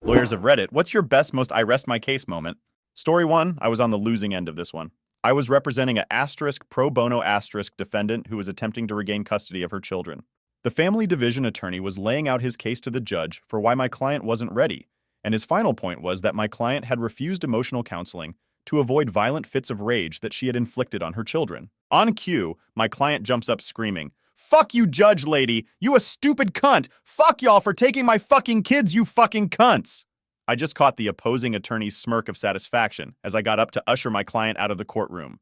Lawyers of Reddit, what's your best, most I rest my case moment? Story 1, I was on the losing end of this one. I was representing a pro bono defendant who was attempting to regain custody of her children. The family division attorney was laying out his case to the judge for why my client wasn't ready, and his final point was that my client had refused emotional counseling to avoid violent fits of rage that she had inflicted on her children. On cue, my client jumps up screaming, "Fuck you, judge lady! You a stupid cunt! Fuck y'all for taking my fucking kids, you fucking cunts!" I just caught the opposing attorney's smirk of satisfaction as I got up to usher my client out of the courtroom.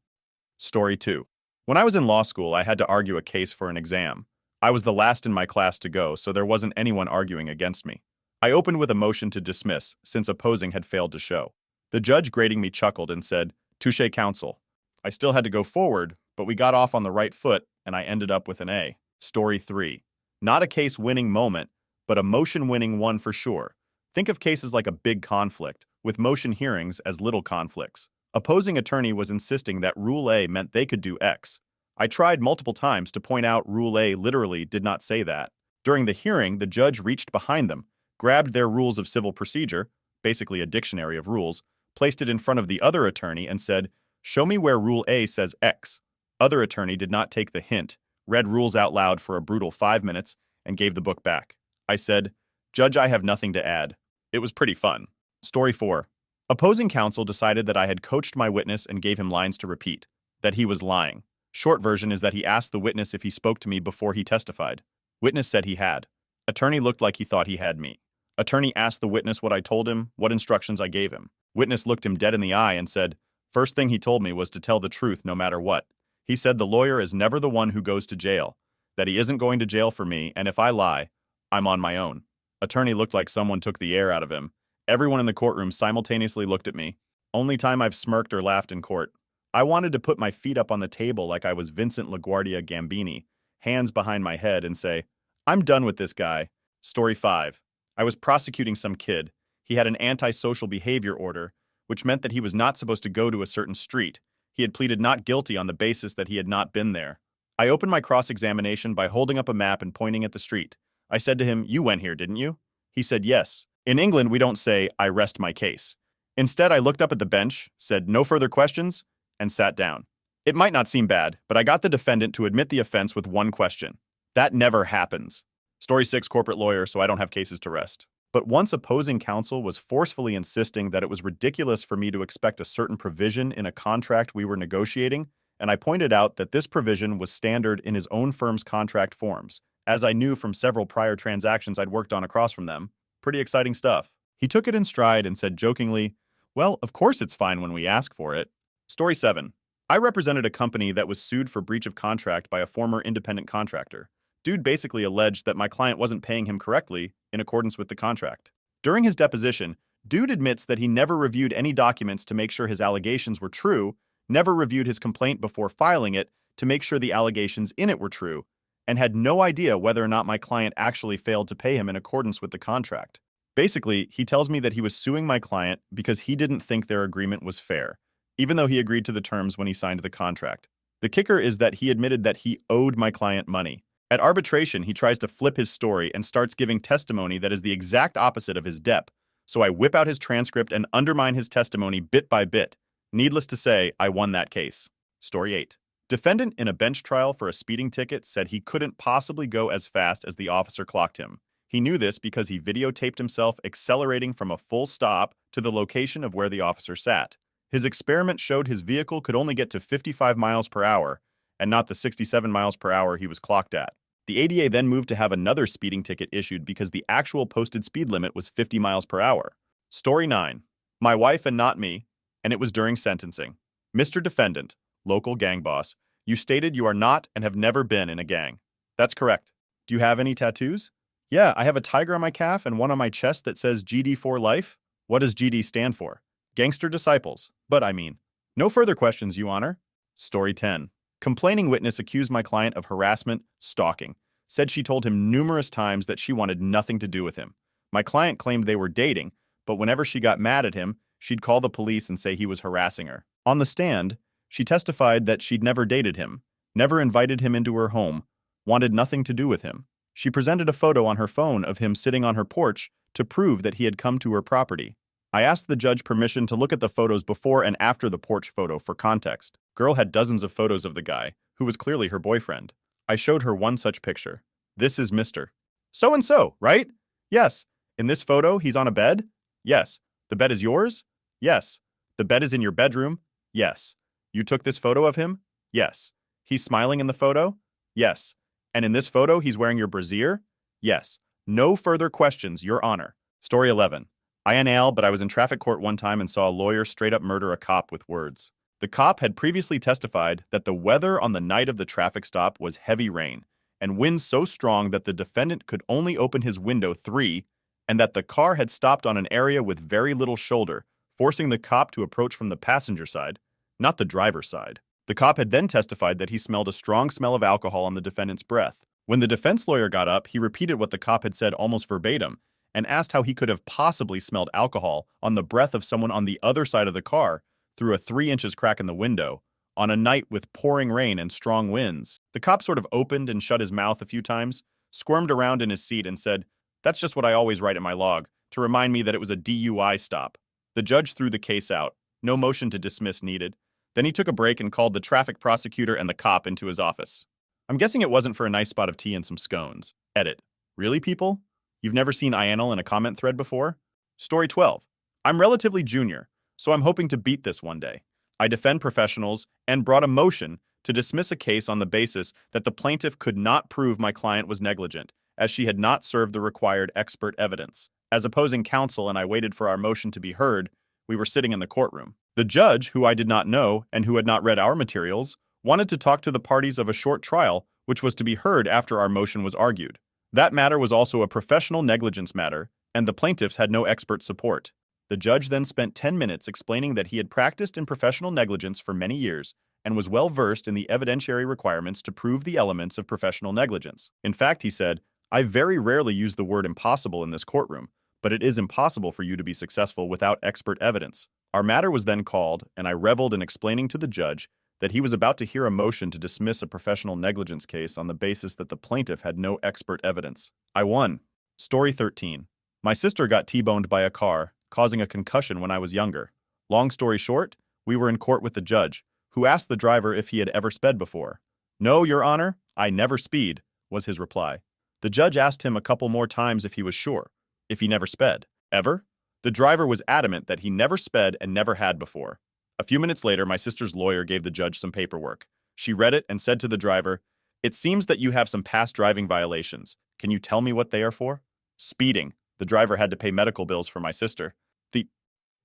Story 2. When I was in law school, I had to argue a case for an exam. I was the last in my class to go, so there wasn't anyone arguing against me. I opened with a motion to dismiss, since opposing had failed to show. The judge grading me chuckled and said, "Touché, counsel." I still had to go forward, but we got off on the right foot, and I ended up with an A. Story 3. Not a case-winning moment, but a motion-winning one for sure. Think of cases like a big conflict, with motion hearings as little conflicts. Opposing attorney was insisting that Rule A meant they could do X. I tried multiple times to point out Rule A literally did not say that. During the hearing, the judge reached behind them, grabbed their rules of civil procedure, basically a dictionary of rules, placed it in front of the other attorney and said, "Show me where Rule A says X." Other attorney did not take the hint, read rules out loud for a brutal 5 minutes, and gave the book back. I said, "Judge, I have nothing to add." It was pretty fun. Story 4. Opposing counsel decided that I had coached my witness and gave him lines to repeat, that he was lying. Short version is that he asked the witness if he spoke to me before he testified. Witness said he had. Attorney looked like he thought he had me. Attorney asked the witness what I told him, what instructions I gave him. Witness looked him dead in the eye and said, "First thing he told me was to tell the truth no matter what. He said the lawyer is never the one who goes to jail, that he isn't going to jail for me, and if I lie, I'm on my own." Attorney looked like someone took the air out of him. Everyone in the courtroom simultaneously looked at me. Only time I've smirked or laughed in court. I wanted to put my feet up on the table like I was Vincent LaGuardia Gambini, hands behind my head, and say, "I'm done with this guy." Story 5. I was prosecuting some kid. He had an antisocial behavior order, which meant that he was not supposed to go to a certain street. He had pleaded not guilty on the basis that he had not been there. I opened my cross-examination by holding up a map and pointing at the street. I said to him, "You went here, didn't you?" He said, "Yes." In England, we don't say, "I rest my case." Instead, I looked up at the bench, said, "No further questions," and sat down. It might not seem bad, but I got the defendant to admit the offense with one question. That never happens. Story 6, corporate lawyer, so I don't have cases to rest. But once opposing counsel was forcefully insisting that it was ridiculous for me to expect a certain provision in a contract we were negotiating, and I pointed out that this provision was standard in his own firm's contract forms, as I knew from several prior transactions I'd worked on across from them. Pretty exciting stuff. He took it in stride and said jokingly, "Well, of course it's fine when we ask for it." Story 7. I represented a company that was sued for breach of contract by a former independent contractor. Dude basically alleged that my client wasn't paying him correctly in accordance with the contract. During his deposition, Dude admits that he never reviewed any documents to make sure his allegations were true, never reviewed his complaint before filing it to make sure the allegations in it were true, and had no idea whether or not my client actually failed to pay him in accordance with the contract. Basically, he tells me that he was suing my client because he didn't think their agreement was fair, even though he agreed to the terms when he signed the contract. The kicker is that he admitted that he owed my client money. At arbitration, he tries to flip his story and starts giving testimony that is the exact opposite of his dep, so I whip out his transcript and undermine his testimony bit by bit. Needless to say, I won that case. Story 8. Defendant in a bench trial for a speeding ticket said he couldn't possibly go as fast as the officer clocked him. He knew this because he videotaped himself accelerating from a full stop to the location of where the officer sat. His experiment showed his vehicle could only get to 55 miles per hour, and not the 67 miles per hour he was clocked at. The ADA then moved to have another speeding ticket issued because the actual posted speed limit was 50 miles per hour. Story 9. My wife and not me, and it was during sentencing. Mr. Defendant, local gang boss, you stated you are not and have never been in a gang. That's correct. Do you have any tattoos? Yeah, I have a tiger on my calf and one on my chest that says GD for life. What does GD stand for? Gangster disciples. But I mean, no further questions, Your Honor. Story 10. Complaining witness accused my client of harassment, stalking. Said she told him numerous times that she wanted nothing to do with him. My client claimed they were dating, but whenever she got mad at him, she'd call the police and say he was harassing her. On the stand, she testified that she'd never dated him, never invited him into her home, wanted nothing to do with him. She presented a photo on her phone of him sitting on her porch to prove that he had come to her property. I asked the judge permission to look at the photos before and after the porch photo for context. Girl had dozens of photos of the guy, who was clearly her boyfriend. I showed her one such picture. This is Mr. So-and-so, right? Yes. In this photo, he's on a bed? Yes. The bed is yours? Yes. The bed is in your bedroom? Yes. You took this photo of him? Yes. He's smiling in the photo? Yes. And in this photo, he's wearing your brassiere? Yes. No further questions, Your Honor. Story 11. INL, but I was in traffic court one time and saw a lawyer straight up murder a cop with words. The cop had previously testified that the weather on the night of the traffic stop was heavy rain and winds so strong that the defendant could only open his window 3 and that the car had stopped on an area with very little shoulder, forcing the cop to approach from the passenger side, not the driver's side. The cop had then testified that he smelled a strong smell of alcohol on the defendant's breath. When the defense lawyer got up, he repeated what the cop had said almost verbatim and asked how he could have possibly smelled alcohol on the breath of someone on the other side of the car through a 3-inch crack in the window on a night with pouring rain and strong winds. The cop sort of opened and shut his mouth a few times, squirmed around in his seat and said, "That's just what I always write in my log, to remind me that it was a DUI stop." The judge threw the case out. No motion to dismiss needed. Then he took a break and called the traffic prosecutor and the cop into his office. I'm guessing it wasn't for a nice spot of tea and some scones. Edit. Really, people? You've never seen INL in a comment thread before? Story 12. I'm relatively junior, so I'm hoping to beat this one day. I defend professionals and brought a motion to dismiss a case on the basis that the plaintiff could not prove my client was negligent, as she had not served the required expert evidence. As opposing counsel and I waited for our motion to be heard, we were sitting in the courtroom. The judge, who I did not know and who had not read our materials, wanted to talk to the parties of a short trial, which was to be heard after our motion was argued. That matter was also a professional negligence matter, and the plaintiffs had no expert support. The judge then spent 10 minutes explaining that he had practiced in professional negligence for many years and was well versed in the evidentiary requirements to prove the elements of professional negligence. In fact, he said, I very rarely use the word impossible in this courtroom, but it is impossible for you to be successful without expert evidence. Our matter was then called, and I reveled in explaining to the judge that he was about to hear a motion to dismiss a professional negligence case on the basis that the plaintiff had no expert evidence. I won. Story 13. My sister got T-boned by a car, causing a concussion when I was younger. Long story short, we were in court with the judge, who asked the driver if he had ever sped before. No, Your Honor, I never speed, was his reply. The judge asked him a couple more times if he was sure, if he never sped. Ever? The driver was adamant that he never sped and never had before. A few minutes later, my sister's lawyer gave the judge some paperwork. She read it and said to the driver, "It seems that you have some past driving violations. Can you tell me what they are for?" Speeding. The driver had to pay medical bills for my sister.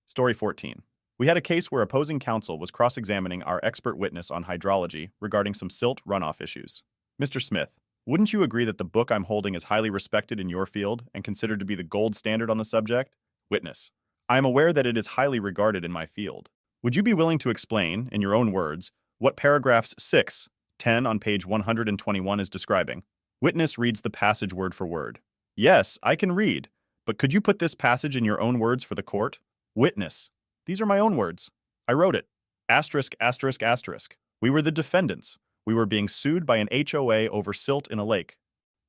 Story 14. We had a case where opposing counsel was cross-examining our expert witness on hydrology regarding some silt runoff issues. Mr. Smith, wouldn't you agree that the book I'm holding is highly respected in your field and considered to be the gold standard on the subject? Witness, I am aware that it is highly regarded in my field. Would you be willing to explain, in your own words, what paragraphs 6, 10 on page 121 is describing? Witness reads the passage word for word. Yes, I can read, but could you put this passage in your own words for the court? Witness. These are my own words. I wrote it. Asterisk, asterisk, asterisk. We were the defendants. We were being sued by an HOA over silt in a lake.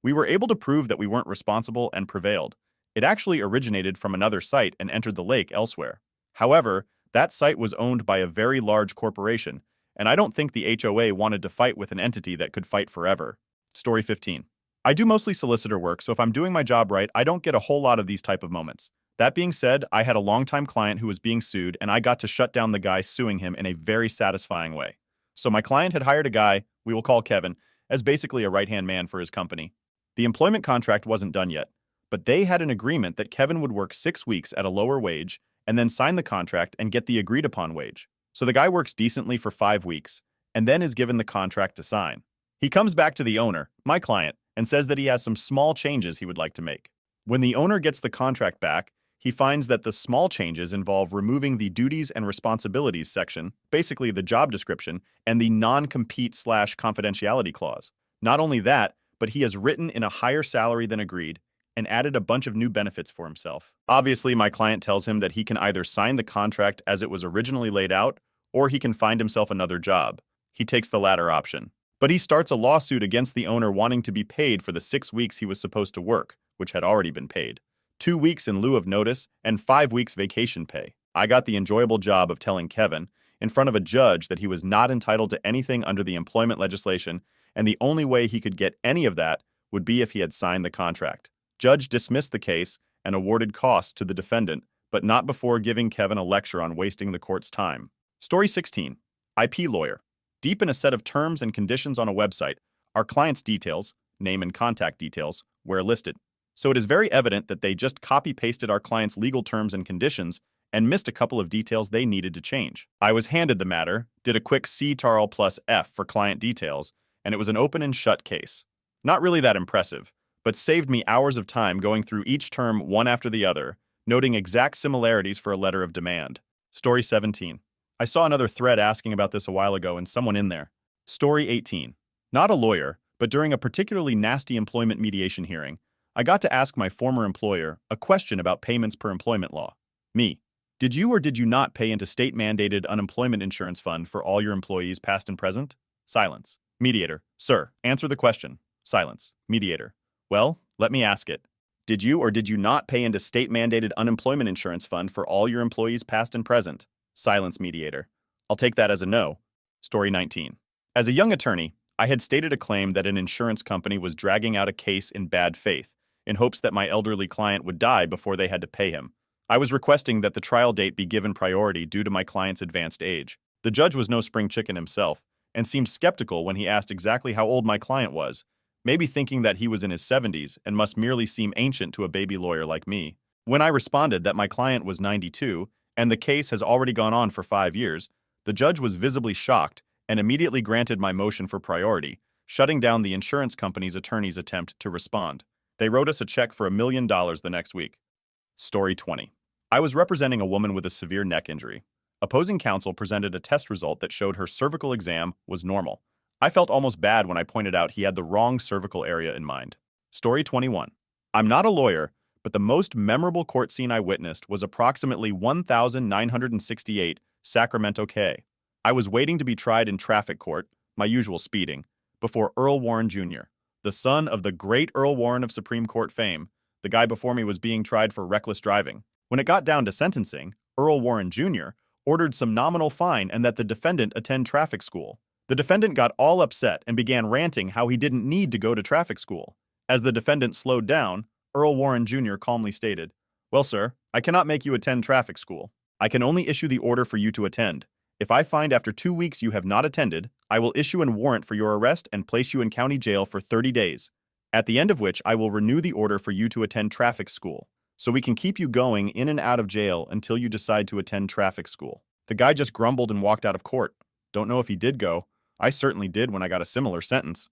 We were able to prove that we weren't responsible and prevailed. It actually originated from another site and entered the lake elsewhere. However, that site was owned by a very large corporation, and I don't think the HOA wanted to fight with an entity that could fight forever. Story 15. I do mostly solicitor work, so if I'm doing my job right, I don't get a whole lot of these type of moments. That being said, I had a longtime client who was being sued, and I got to shut down the guy suing him in a very satisfying way. So my client had hired a guy, we will call Kevin, as basically a right-hand man for his company. The employment contract wasn't done yet, but they had an agreement that Kevin would work 6 weeks at a lower wage and then sign the contract and get the agreed-upon wage. So the guy works decently for 5 weeks, and then is given the contract to sign. He comes back to the owner, my client, and says that he has some small changes he would like to make. When the owner gets the contract back, he finds that the small changes involve removing the duties and responsibilities section, basically the job description, and the non-compete/confidentiality clause. Not only that, but he has written in a higher salary than agreed and added a bunch of new benefits for himself. Obviously, my client tells him that he can either sign the contract as it was originally laid out, or he can find himself another job. He takes the latter option. But he starts a lawsuit against the owner wanting to be paid for the 6 weeks he was supposed to work, which had already been paid. 2 weeks in lieu of notice, and 5 weeks vacation pay. I got the enjoyable job of telling Kevin, in front of a judge, that he was not entitled to anything under the employment legislation, and the only way he could get any of that would be if he had signed the contract. Judge dismissed the case and awarded costs to the defendant, but not before giving Kevin a lecture on wasting the court's time. Story 16. IP lawyer. Deep in a set of terms and conditions on a website, our client's details, name and contact details, were listed. So it is very evident that they just copy-pasted our client's legal terms and conditions and missed a couple of details they needed to change. I was handed the matter, did a quick Ctrl+F for client details, and it was an open and shut case. Not really that impressive, but saved me hours of time going through each term one after the other, noting exact similarities for a letter of demand. Story 17. I saw another thread asking about this a while ago and someone in there. Story 18. Not a lawyer, but during a particularly nasty employment mediation hearing, I got to ask my former employer a question about payments per employment law. Me. Did you or did you not pay into state-mandated unemployment insurance fund for all your employees past and present? Silence. Mediator. Sir, answer the question. Silence. Mediator. Well, let me ask it. Did you or did you not pay into state-mandated unemployment insurance fund for all your employees past and present? Silence. Mediator. I'll take that as a no. Story 19. As a young attorney, I had stated a claim that an insurance company was dragging out a case in bad faith, in hopes that my elderly client would die before they had to pay him. I was requesting that the trial date be given priority due to my client's advanced age. The judge was no spring chicken himself, and seemed skeptical when he asked exactly how old my client was, maybe thinking that he was in his 70s and must merely seem ancient to a baby lawyer like me. When I responded that my client was 92, and the case has already gone on for 5 years, the judge was visibly shocked and immediately granted my motion for priority, shutting down the insurance company's attorney's attempt to respond. They wrote us a check for $1 million the next week. Story 20. I was representing a woman with a severe neck injury. Opposing counsel presented a test result that showed her cervical exam was normal. I felt almost bad when I pointed out he had the wrong cervical area in mind. Story 21. I'm not a lawyer, but the most memorable court scene I witnessed was approximately 1968 Sacramento K. I was waiting to be tried in traffic court, my usual speeding, before Earl Warren Jr., the son of the great Earl Warren of Supreme Court fame. The guy before me was being tried for reckless driving. When it got down to sentencing, Earl Warren Jr. ordered some nominal fine and that the defendant attend traffic school. The defendant got all upset and began ranting how he didn't need to go to traffic school. As the defendant slowed down, Earl Warren Jr. calmly stated, "Well, sir, I cannot make you attend traffic school. I can only issue the order for you to attend. If I find after 2 weeks you have not attended, I will issue a warrant for your arrest and place you in county jail for 30 days, at the end of which I will renew the order for you to attend traffic school, so we can keep you going in and out of jail until you decide to attend traffic school." The guy just grumbled and walked out of court. Don't know if he did go. I certainly did when I got a similar sentence.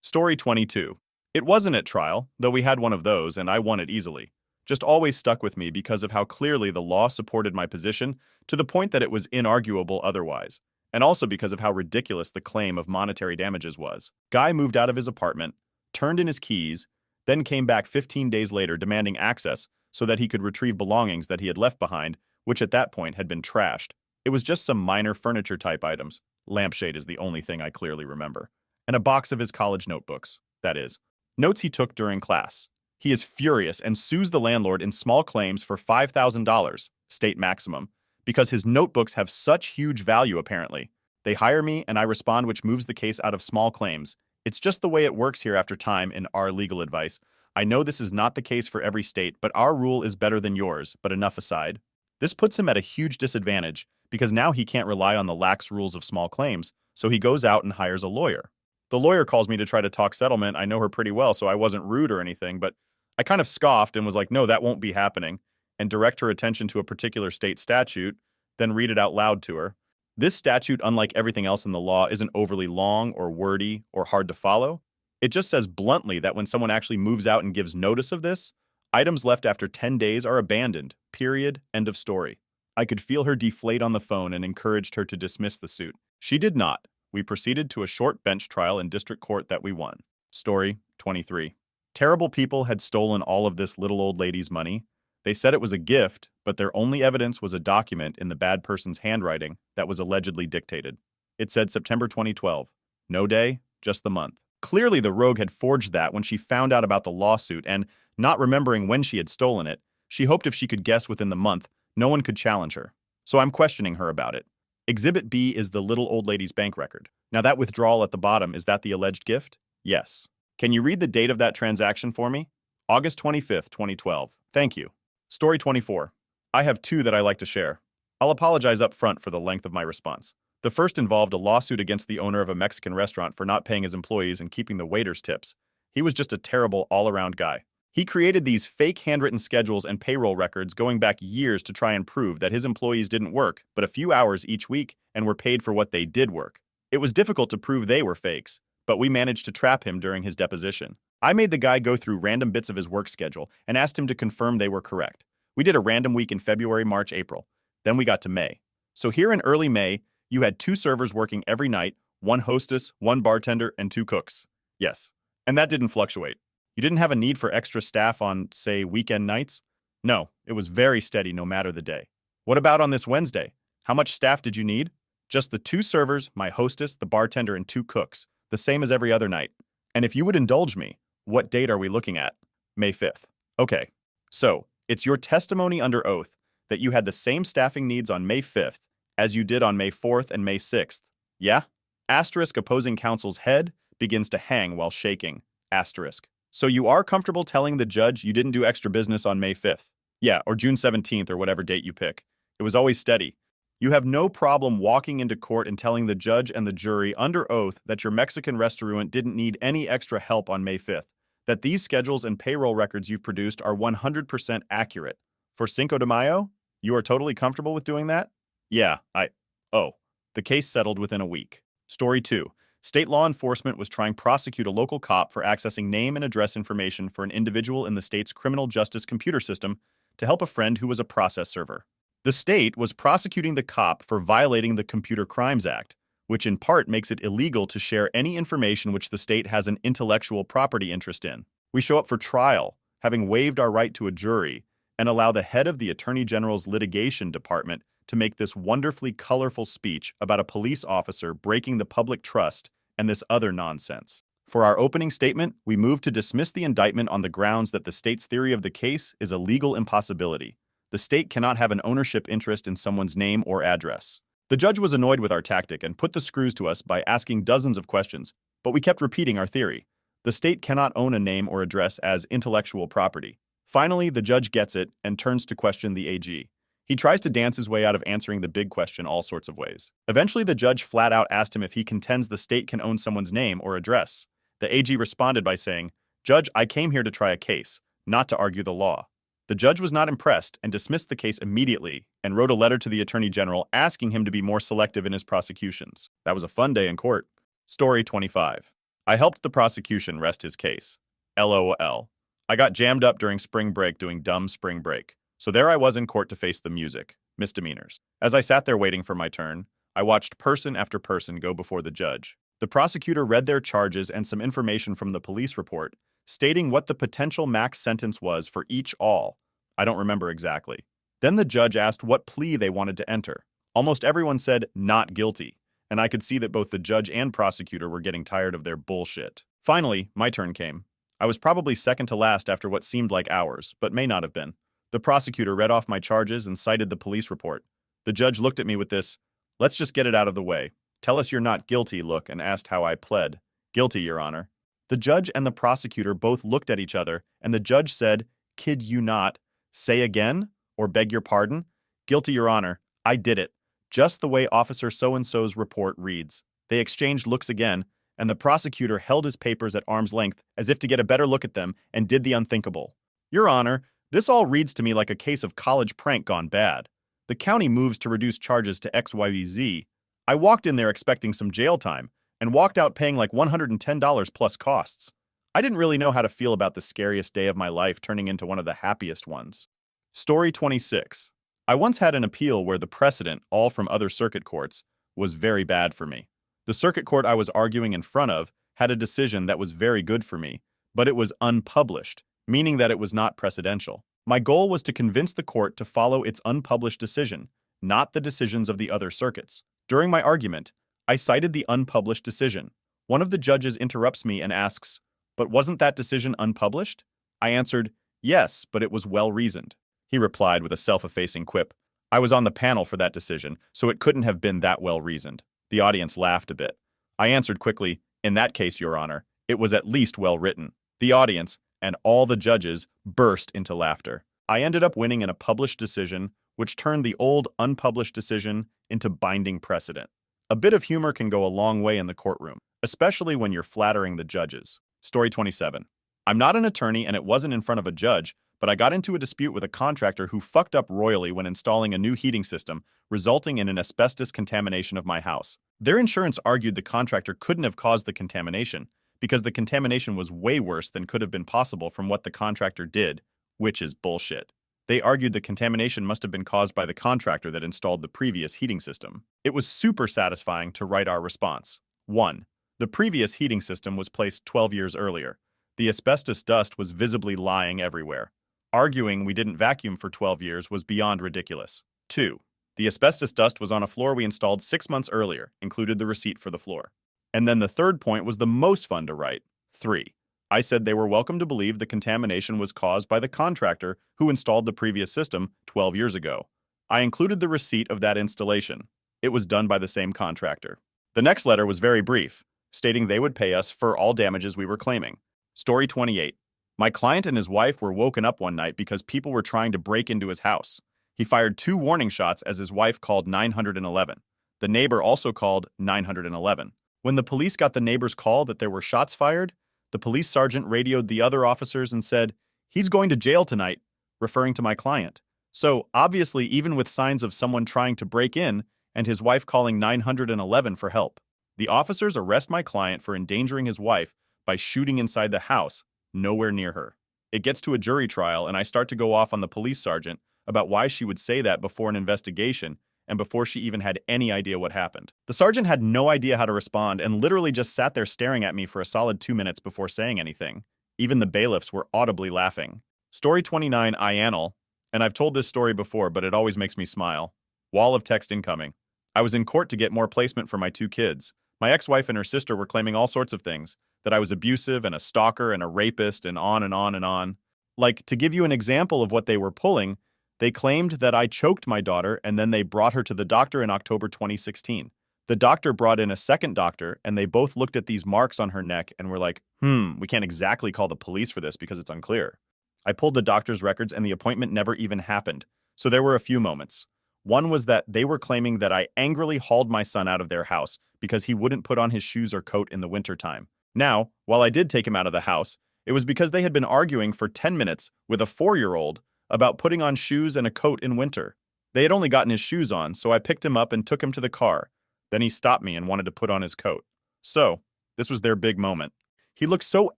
Story 22. It wasn't at trial, though we had one of those, and I won it easily. Just always stuck with me because of how clearly the law supported my position, to the point that it was inarguable otherwise, and also because of how ridiculous the claim of monetary damages was. Guy moved out of his apartment, turned in his keys, then came back 15 days later demanding access so that he could retrieve belongings that he had left behind, which at that point had been trashed. It was just some minor furniture-type items. Lampshade is the only thing I clearly remember. And a box of his college notebooks, that is. Notes he took during class. He is furious and sues the landlord in small claims for $5,000, state maximum, because his notebooks have such huge value apparently. They hire me and I respond, which moves the case out of small claims. It's just the way it works here after time in our legal advice. I know this is not the case for every state, but our rule is better than yours, but enough aside. This puts him at a huge disadvantage, because now he can't rely on the lax rules of small claims, so he goes out and hires a lawyer. The lawyer calls me to try to talk settlement. I know her pretty well, so I wasn't rude or anything, but I kind of scoffed and was like, no, that won't be happening, and direct her attention to a particular state statute, then read it out loud to her. This statute, unlike everything else in the law, isn't overly long or wordy or hard to follow. It just says bluntly that when someone actually moves out and gives notice of this, items left after 10 days are abandoned, period, end of story. I could feel her deflate on the phone and encouraged her to dismiss the suit. She did not. We proceeded to a short bench trial in district court that we won. Story 23. Terrible people had stolen all of this little old lady's money. They said it was a gift, but their only evidence was a document in the bad person's handwriting that was allegedly dictated. It said September 2012. No day, just the month. Clearly the rogue had forged that when she found out about the lawsuit and, not remembering when she had stolen it, She hoped if she could guess within the month, no one could challenge her. So I'm questioning her about it. Exhibit B is the little old lady's bank record. Now that withdrawal at the bottom, is that the alleged gift? Yes. Can you read the date of that transaction for me? August 25th, 2012. Thank you. Story 24. I have two that I like to share. I'll apologize up front for the length of my response. The first involved a lawsuit against the owner of a Mexican restaurant for not paying his employees and keeping the waiters' tips. He was just a terrible all-around guy. He created these fake handwritten schedules and payroll records going back years to try and prove that his employees didn't work but a few hours each week and were paid for what they did work. It was difficult to prove they were fakes, but we managed to trap him during his deposition. I made the guy go through random bits of his work schedule and asked him to confirm they were correct. We did a random week in February, March, April. Then we got to May. So here in early May, you had 2 servers working every night, 1 hostess, 1 bartender, and 2 cooks. Yes. And that didn't fluctuate. You didn't have a need for extra staff on, say, weekend nights? No, it was very steady no matter the day. What about on this Wednesday? How much staff did you need? Just the 2 servers, my hostess, the bartender, and 2 cooks, the same as every other night. And if you would indulge me, what date are we looking at? May 5th. Okay, so it's your testimony under oath that you had the same staffing needs on May 5th as you did on May 4th and May 6th. Yeah? Asterisk opposing counsel's head begins to hang while shaking. Asterisk. So you are comfortable telling the judge you didn't do extra business on May 5th? Yeah, or June 17th or whatever date you pick. It was always steady. You have no problem walking into court and telling the judge and the jury under oath that your Mexican restaurant didn't need any extra help on May 5th, that these schedules and payroll records you've produced are 100% accurate. For Cinco de Mayo, you are totally comfortable with doing that? Yeah, the case settled within a week. Story 2. State law enforcement was trying to prosecute a local cop for accessing name and address information for an individual in the state's criminal justice computer system to help a friend who was a process server. The state was prosecuting the cop for violating the Computer Crimes Act, which in part makes it illegal to share any information which the state has an intellectual property interest in. We show up for trial, having waived our right to a jury, and allow the head of the Attorney General's litigation department to make this wonderfully colorful speech about a police officer breaking the public trust and this other nonsense. For our opening statement, we move to dismiss the indictment on the grounds that the state's theory of the case is a legal impossibility. The state cannot have an ownership interest in someone's name or address. The judge was annoyed with our tactic and put the screws to us by asking dozens of questions, but we kept repeating our theory. The state cannot own a name or address as intellectual property. Finally, the judge gets it and turns to question the AG. He tries to dance his way out of answering the big question all sorts of ways. Eventually, the judge flat out asked him if he contends the state can own someone's name or address. The AG responded by saying, "Judge, I came here to try a case, not to argue the law." The judge was not impressed and dismissed the case immediately and wrote a letter to the Attorney General asking him to be more selective in his prosecutions. That was a fun day in court. Story 25. I helped the prosecution rest his case. LOL. I got jammed up during spring break doing dumb spring break. So there I was in court to face the music, misdemeanors. As I sat there waiting for my turn, I watched person after person go before the judge. The prosecutor read their charges and some information from the police report, stating what the potential max sentence was for each all. I don't remember exactly. Then the judge asked what plea they wanted to enter. Almost everyone said not guilty, and I could see that both the judge and prosecutor were getting tired of their bullshit. Finally, my turn came. I was probably second to last after what seemed like hours, but may not have been. The prosecutor read off my charges and cited the police report. The judge looked at me with this, "Let's just get it out of the way. Tell us you're not guilty" look and asked how I pled. "Guilty, Your Honor." The judge and the prosecutor both looked at each other, and the judge said, "Kid you not, say again, or beg your pardon?" "Guilty, Your Honor. I did it. Just the way Officer So-and-so's report reads." They exchanged looks again, and the prosecutor held his papers at arm's length as if to get a better look at them and did the unthinkable. "Your Honor, this all reads to me like a case of college prank gone bad. The county moves to reduce charges to XYZ. I walked in there expecting some jail time and walked out paying like $110 plus costs. I didn't really know how to feel about the scariest day of my life turning into one of the happiest ones. Story 26. I once had an appeal where the precedent, all from other circuit courts, was very bad for me. The circuit court I was arguing in front of had a decision that was very good for me, but it was unpublished, meaning that it was not precedential. My goal was to convince the court to follow its unpublished decision, not the decisions of the other circuits. During my argument, I cited the unpublished decision. One of the judges interrupts me and asks, "But wasn't that decision unpublished?" I answered, "Yes, but it was well reasoned." He replied with a self-effacing quip. I was on the panel for that decision, so it couldn't have been that well reasoned. The audience laughed a bit. I answered quickly, in that case, Your Honor, it was at least well written. The audience, and all the judges, burst into laughter. I ended up winning in a published decision, which turned the old, unpublished decision into binding precedent. A bit of humor can go a long way in the courtroom, especially when you're flattering the judges. Story 27. I'm not an attorney and it wasn't in front of a judge, but I got into a dispute with a contractor who fucked up royally when installing a new heating system, resulting in an asbestos contamination of my house. Their insurance argued the contractor couldn't have caused the contamination, because the contamination was way worse than could have been possible from what the contractor did, which is bullshit. They argued the contamination must have been caused by the contractor that installed the previous heating system. It was super satisfying to write our response. 1. The previous heating system was placed 12 years earlier. The asbestos dust was visibly lying everywhere. Arguing we didn't vacuum for 12 years was beyond ridiculous. 2. The asbestos dust was on a floor we installed 6 months earlier, included the receipt for the floor. And then the third point was the most fun to write. 3. I said they were welcome to believe the contamination was caused by the contractor who installed the previous system 12 years ago. I included the receipt of that installation. It was done by the same contractor. The next letter was very brief, stating they would pay us for all damages we were claiming. Story 28. My client and his wife were woken up one night because people were trying to break into his house. He fired 2 warning shots as his wife called 911. The neighbor also called 911. When the police got the neighbor's call that there were shots fired, the police sergeant radioed the other officers and said, "He's going to jail tonight," referring to my client. So, obviously, even with signs of someone trying to break in and his wife calling 911 for help, the officers arrest my client for endangering his wife by shooting inside the house, nowhere near her. It gets to a jury trial, and I start to go off on the police sergeant about why she would say that before an investigation and before she even had any idea what happened. The sergeant had no idea how to respond and literally just sat there staring at me for a solid 2 minutes before saying anything. Even the bailiffs were audibly laughing. Story 29, Ianal, and I've told this story before, but it always makes me smile. Wall of text incoming. I was in court to get more placement for my 2 kids. My ex-wife and her sister were claiming all sorts of things, that I was abusive and a stalker and a rapist and on and on and on. Like, to give you an example of what they were pulling, they claimed that I choked my daughter and then they brought her to the doctor in October 2016. The doctor brought in a second doctor and they both looked at these marks on her neck and were like, we can't exactly call the police for this because it's unclear. I pulled the doctor's records and the appointment never even happened. So there were a few moments. One was that they were claiming that I angrily hauled my son out of their house because he wouldn't put on his shoes or coat in the wintertime. Now, while I did take him out of the house, it was because they had been arguing for 10 minutes with a 4-year-old about putting on shoes and a coat in winter. They had only gotten his shoes on, so I picked him up and took him to the car. Then he stopped me and wanted to put on his coat. So, this was their big moment. He looked so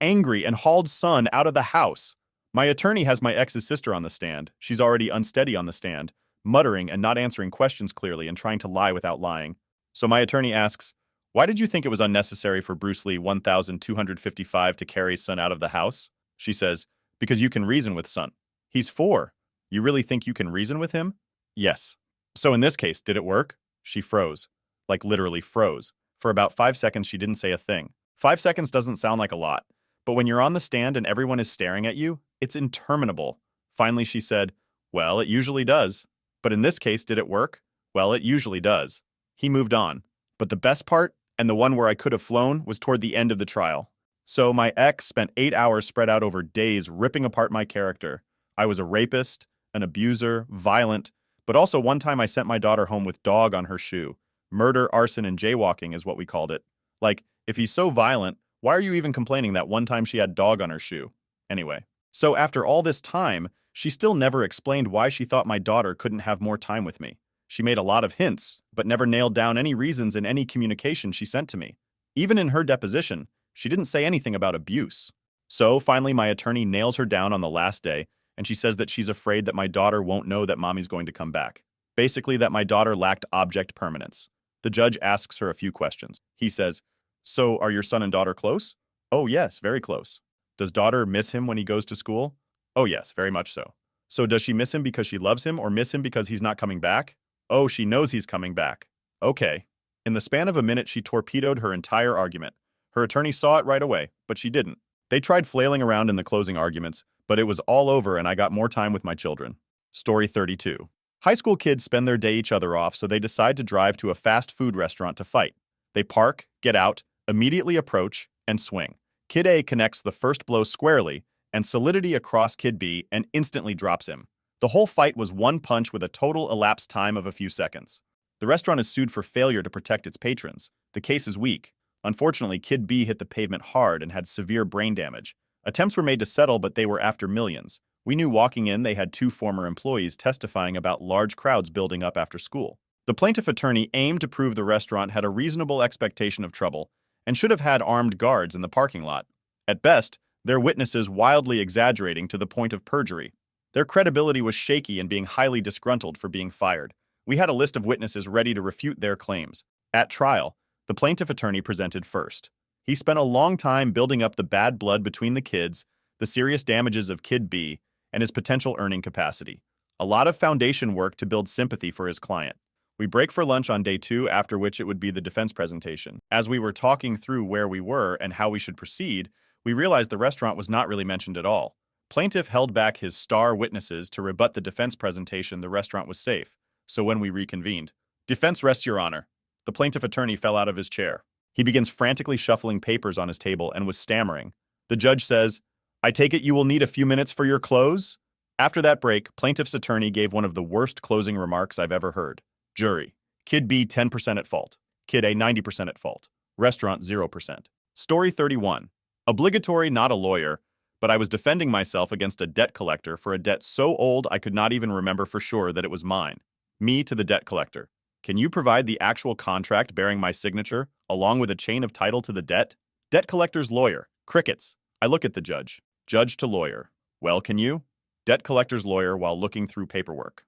angry and hauled son out of the house. My attorney has my ex's sister on the stand. She's already unsteady on the stand, muttering and not answering questions clearly and trying to lie without lying. So my attorney asks, "Why did you think it was unnecessary for Bruce Lee 1,255 to carry son out of the house?" She says, "Because you can reason with son. He's 4. You really think you can reason with him?" Yes. So in this case, did it work? She froze. Like literally froze. For about 5 seconds, she didn't say a thing. 5 seconds doesn't sound like a lot, but when you're on the stand and everyone is staring at you, it's interminable. Finally, she said, "Well, it usually does. But in this case, did it work? Well, it usually does." He moved on. But the best part, and the one where I could have flown, was toward the end of the trial. So my ex spent 8 hours spread out over days ripping apart my character. I was a rapist, an abuser, violent, but also one time I sent my daughter home with dog on her shoe. Murder, arson, and jaywalking is what we called it. Like, if he's so violent, why are you even complaining that one time she had dog on her shoe? Anyway, so after all this time, she still never explained why she thought my daughter couldn't have more time with me. She made a lot of hints, but never nailed down any reasons in any communication she sent to me. Even in her deposition, she didn't say anything about abuse. So finally, my attorney nails her down on the last day, and she says that she's afraid that my daughter won't know that mommy's going to come back. Basically, that my daughter lacked object permanence. The judge asks her a few questions. He says, "So are your son and daughter close?" "Oh yes, very close." "Does daughter miss him when he goes to school?" "Oh yes, very much so." "So does she miss him because she loves him or miss him because he's not coming back?" "Oh, she knows he's coming back." Okay. In the span of a minute, she torpedoed her entire argument. Her attorney saw it right away, but she didn't. They tried flailing around in the closing arguments, but it was all over and I got more time with my children. Story 32. High school kids spend their day each other off, so they decide to drive to a fast food restaurant to fight. They park, get out, immediately approach, and swing. Kid A connects the first blow squarely and solidity across Kid B and instantly drops him. The whole fight was one punch with a total elapsed time of a few seconds. The restaurant is sued for failure to protect its patrons. The case is weak. Unfortunately, Kid B hit the pavement hard and had severe brain damage. Attempts were made to settle, but they were after millions. We knew walking in they had two former employees testifying about large crowds building up after school. The plaintiff attorney aimed to prove the restaurant had a reasonable expectation of trouble and should have had armed guards in the parking lot. At best, their witnesses wildly exaggerating to the point of perjury. Their credibility was shaky and being highly disgruntled for being fired. We had a list of witnesses ready to refute their claims. At trial, the plaintiff attorney presented first. He spent a long time building up the bad blood between the kids, the serious damages of Kid B, and his potential earning capacity. A lot of foundation work to build sympathy for his client. We break for lunch on day 2, after which it would be the defense presentation. As we were talking through where we were and how we should proceed, we realized the restaurant was not really mentioned at all. Plaintiff held back his star witnesses to rebut the defense presentation the restaurant was safe, so when we reconvened, "Defense rests, Your Honor." The plaintiff attorney fell out of his chair. He begins frantically shuffling papers on his table and was stammering. The judge says, "I take it you will need a few minutes for your close?" After that break, plaintiff's attorney gave one of the worst closing remarks I've ever heard. Jury: Kid B 10% at fault. Kid A 90% at fault. Restaurant 0%. Story 31. Obligatory, not a lawyer, but I was defending myself against a debt collector for a debt so old I could not even remember for sure that it was mine. Me to the debt collector: "Can you provide the actual contract bearing my signature, along with a chain of title to the debt?" Debt collector's lawyer: "Crickets." I look at the judge. Judge to lawyer: "Well, can you?" Debt collector's lawyer while looking through paperwork: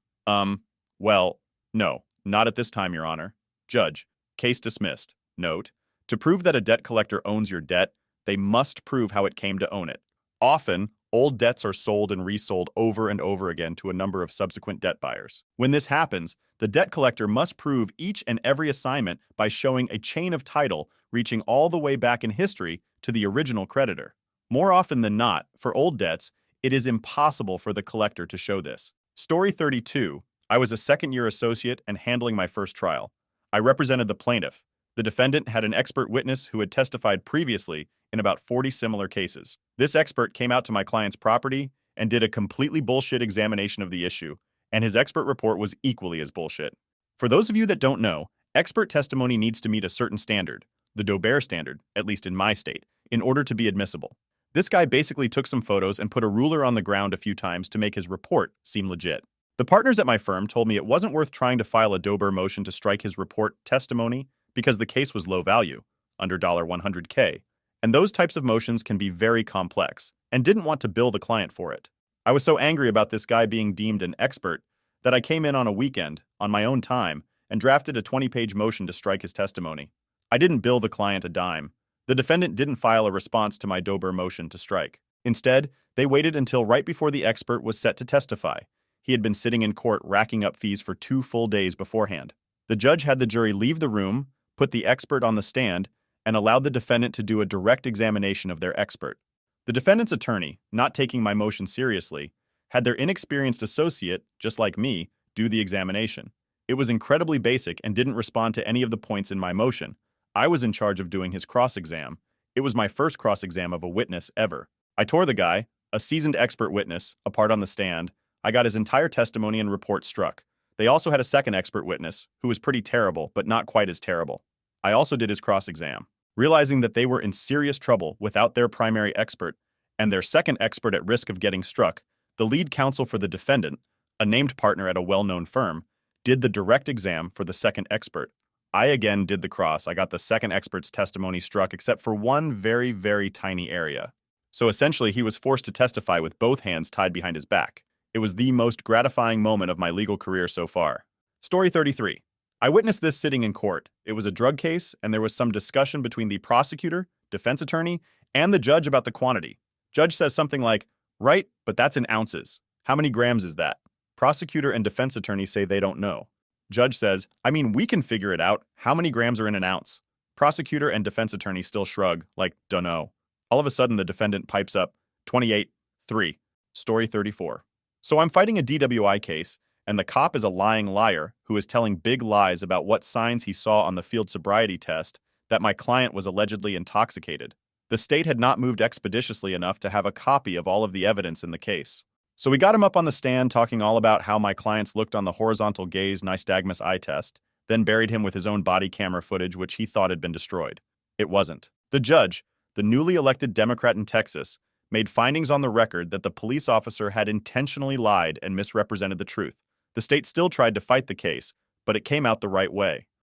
Well, no, not at this time, Your Honor." Judge: "Case dismissed. Note: to prove that a debt collector owns your debt, they must prove how it came to own it. Often, old debts are sold and resold over and over again to a number of subsequent debt buyers. When this happens, the debt collector must prove each and every assignment by showing a chain of title reaching all the way back in history to the original creditor. More often than not, for old debts, it is impossible for the collector to show this. Story 32. I was a second-year associate and handling my first trial. I represented the plaintiff. The defendant had an expert witness who had testified previously in about 40 similar cases. This expert came out to my client's property and did a completely bullshit examination of the issue, and his expert report was equally as bullshit. For those of you that don't know, expert testimony needs to meet a certain standard, the Dober standard, at least in my state, in order to be admissible. This guy basically took some photos and put a ruler on the ground a few times to make his report seem legit. The partners at my firm told me it wasn't worth trying to file a Dober motion to strike his report testimony because the case was low value, under $100K, and those types of motions can be very complex, and didn't want to bill the client for it. I was so angry about this guy being deemed an expert that I came in on a weekend, on my own time, and drafted a 20-page motion to strike his testimony. I didn't bill the client a dime. The defendant didn't file a response to my Dober motion to strike. Instead, they waited until right before the expert was set to testify. He had been sitting in court racking up fees for 2 full days beforehand. The judge had the jury leave the room, put the expert on the stand, and allowed the defendant to do a direct examination of their expert. The defendant's attorney, not taking my motion seriously, had their inexperienced associate, just like me, do the examination. It was incredibly basic and didn't respond to any of the points in my motion. I was in charge of doing his cross-exam. It was my first cross-exam of a witness ever. I tore the guy, a seasoned expert witness, apart on the stand. I got his entire testimony and report struck. They also had a second expert witness, who was pretty terrible, but not quite as terrible. I also did his cross-exam. Realizing that they were in serious trouble without their primary expert, and their second expert at risk of getting struck, the lead counsel for the defendant, a named partner at a well-known firm, did the direct exam for the second expert. I again did the cross. I got the second expert's testimony struck except for one very, very tiny area. So essentially, he was forced to testify with both hands tied behind his back. It was the most gratifying moment of my legal career so far. Story 33. I witnessed this sitting in court. It was a drug case, and there was some discussion between the prosecutor, defense attorney, and the judge about the quantity. Judge says something like, "Right, but that's in ounces. How many grams is that?" Prosecutor and defense attorney say they don't know. Judge says, "I mean, we can figure it out. How many grams are in an ounce?" Prosecutor and defense attorney still shrug, like, "Dunno." All of a sudden, the defendant pipes up, 28, 3. Story 34. So I'm fighting a DWI case, and the cop is a lying liar who is telling big lies about what signs he saw on the field sobriety test that my client was allegedly intoxicated. The state had not moved expeditiously enough to have a copy of all of the evidence in the case. So we got him up on the stand talking all about how my clients looked on the horizontal gaze nystagmus eye test, then buried him with his own body camera footage which he thought had been destroyed. It wasn't. The judge, the newly elected Democrat in Texas, made findings on the record that the police officer had intentionally lied and misrepresented the truth. The state still tried to fight the case, but it came out the right way.